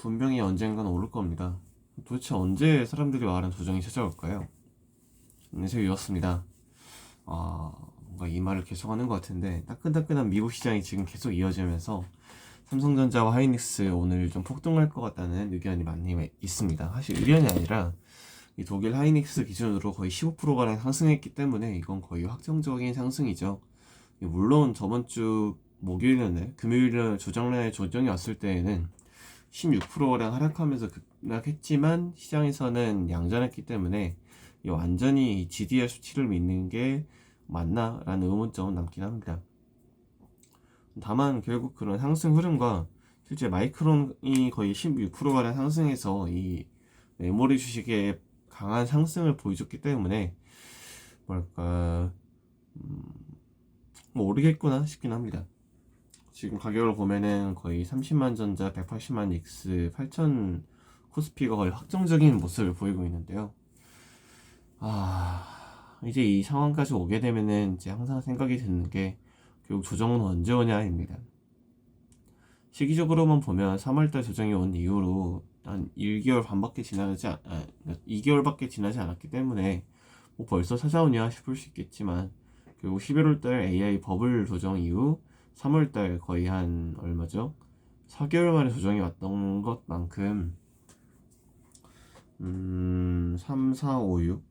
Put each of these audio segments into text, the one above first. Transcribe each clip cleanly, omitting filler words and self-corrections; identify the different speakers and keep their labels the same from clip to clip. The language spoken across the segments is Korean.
Speaker 1: 분명히 언젠가는 오를 겁니다. 도대체 언제 사람들이 말하는 조정이 찾아올까요? 제가 이렇습니다. 뭔가 이 말을 계속하는 것 같은데 따끈따끈한 미국 시장이 지금 계속 이어지면서 삼성전자와 하이닉스 오늘 좀 폭등할 것 같다는 의견이 많이 있습니다. 사실 의견이 아니라 이 독일 하이닉스 기준으로 거의 15%가량 상승했기 때문에 이건 거의 확정적인 상승이죠. 물론 저번 주 목요일이었나요? 금요일날 조정란의 조정이 왔을 때에는 16%가량 하락하면서 급락했지만 시장에서는 양전했기 때문에 완전히 GDR 수치를 믿는 게 맞나라는 의문점은 남긴 합니다. 다만 결국 그런 상승 흐름과 실제 마이크론이 거의 16%가량 상승해서 이 메모리 주식의 강한 상승을 보여줬기 때문에 뭐랄까 모르겠구나 싶긴 합니다. 지금 가격을 보면은 거의 30만 전자, 180만 닉스, 8천 코스피가 거의 확정적인 모습을 보이고 있는데요. 이제 이 상황까지 오게 되면은 이제 항상 생각이 드는 게 결국 조정은 언제 오냐입니다. 시기적으로만 보면 3월달 조정이 온 이후로 한 1개월 반밖에 2개월밖에 지나지 않았기 때문에 뭐 벌써 찾아오냐 싶을 수 있겠지만 결국 11월달 AI 버블 조정 이후 3월달 거의 한 얼마죠? 4개월 만에 조정이 왔던 것만큼 3, 4, 5, 6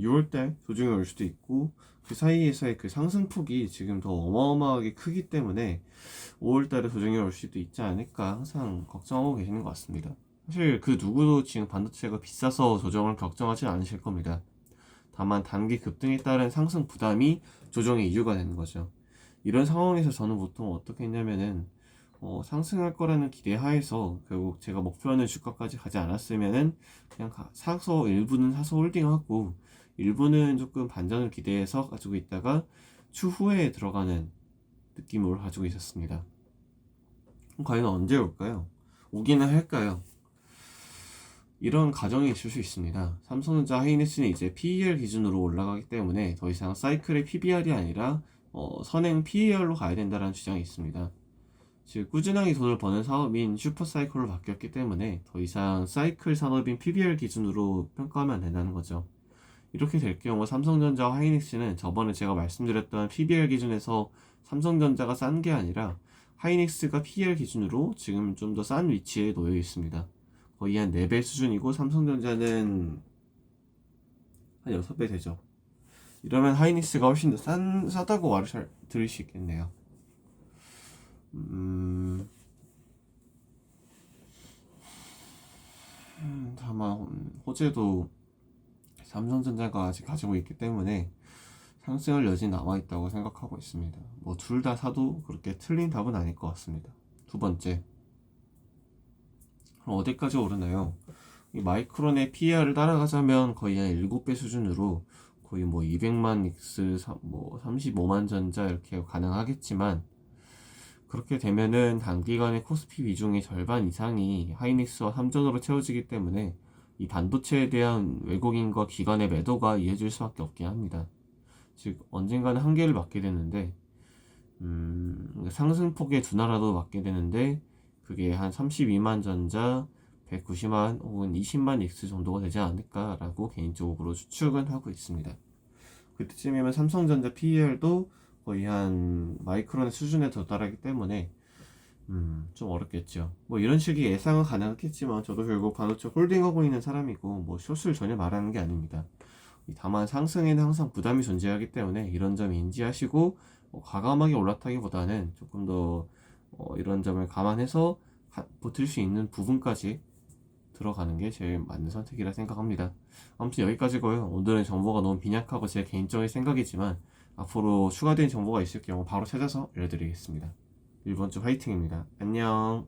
Speaker 1: 6월달 조정이 올 수도 있고 그 사이에서의 그 상승폭이 지금 더 어마어마하게 크기 때문에 5월달에 조정이 올 수도 있지 않을까 항상 걱정하고 계시는 것 같습니다. 사실 그 누구도 지금 반도체가 비싸서 조정을 걱정하지 않으실 겁니다. 다만 단기 급등에 따른 상승 부담이 조정의 이유가 되는 거죠. 이런 상황에서 저는 보통 어떻게 했냐면은 상승할 거라는 기대 하에서 결국 제가 목표하는 주가까지 가지 않았으면은 그냥 사서 일부는 사서 홀딩하고 일부는 조금 반전을 기대해서 가지고 있다가 추후에 들어가는 느낌으로 가지고 있었습니다. 그럼 과연 언제 올까요? 오기는 할까요? 이런 가정이 있을 수 있습니다. 삼성전자 하이닉스는 이제 PER 기준으로 올라가기 때문에 더 이상 사이클의 PBR이 아니라 선행 PER로 가야 된다는 주장이 있습니다. 즉 꾸준하게 돈을 버는 사업인 슈퍼사이클로 바뀌었기 때문에 더 이상 사이클 산업인 PBR 기준으로 평가하면 안 된다는 거죠. 이렇게 될 경우 삼성전자와 하이닉스는 저번에 제가 말씀드렸던 PBR 기준에서 삼성전자가 싼 게 아니라 하이닉스가 PER 기준으로 지금 좀 더 싼 위치에 놓여 있습니다. 거의 한 4배 수준이고 삼성전자는 한 6배 되죠. 이러면 하이닉스가 훨씬 더 싸다고 말을 잘 들을 수 있겠네요. 다만 호재도 삼성전자가 아직 가지고 있기 때문에 상승할 여지는 남아있다고 생각하고 있습니다. 뭐 둘 다 사도 그렇게 틀린 답은 아닐 것 같습니다. 두 번째, 그럼 어디까지 오르나요? 이 마이크론의 PER을 따라가자면 거의 한 7배 수준으로 거의 뭐 200만 닉스, 뭐 35만 전자 이렇게 가능하겠지만 그렇게 되면은 단기간에 코스피 비중의 절반 이상이 하이닉스와 삼전으로 채워지기 때문에 이 반도체에 대한 외국인과 기관의 매도가 이어질 수밖에 없긴 합니다. 즉 언젠가는 한계를 맞게 되는데 상승폭의 둔화라도 맞게 되는데 그게 한 32만 전자, 190만 혹은 20만 닉스 정도가 되지 않을까라고 개인적으로 추측은 하고 있습니다. 그때쯤이면 삼성전자 PER도 거의 한 마이크론의 수준에 도달하기 때문에 좀 어렵겠죠. 뭐 이런 식의 예상은 가능하겠지만 저도 결국 반도체 홀딩하고 있는 사람이고 뭐 숏을 전혀 말하는 게 아닙니다. 다만 상승에는 항상 부담이 존재하기 때문에 이런 점 인지하시고 과감하게 올라타기보다는 조금 더 이런 점을 감안해서 버틸 수 있는 부분까지 들어가는 게 제일 맞는 선택이라 생각합니다. 아무튼 여기까지고요. 오늘은 정보가 너무 빈약하고 제 개인적인 생각이지만 앞으로 추가된 정보가 있을 경우 바로 찾아서 알려드리겠습니다. 이번 주 화이팅입니다. 안녕.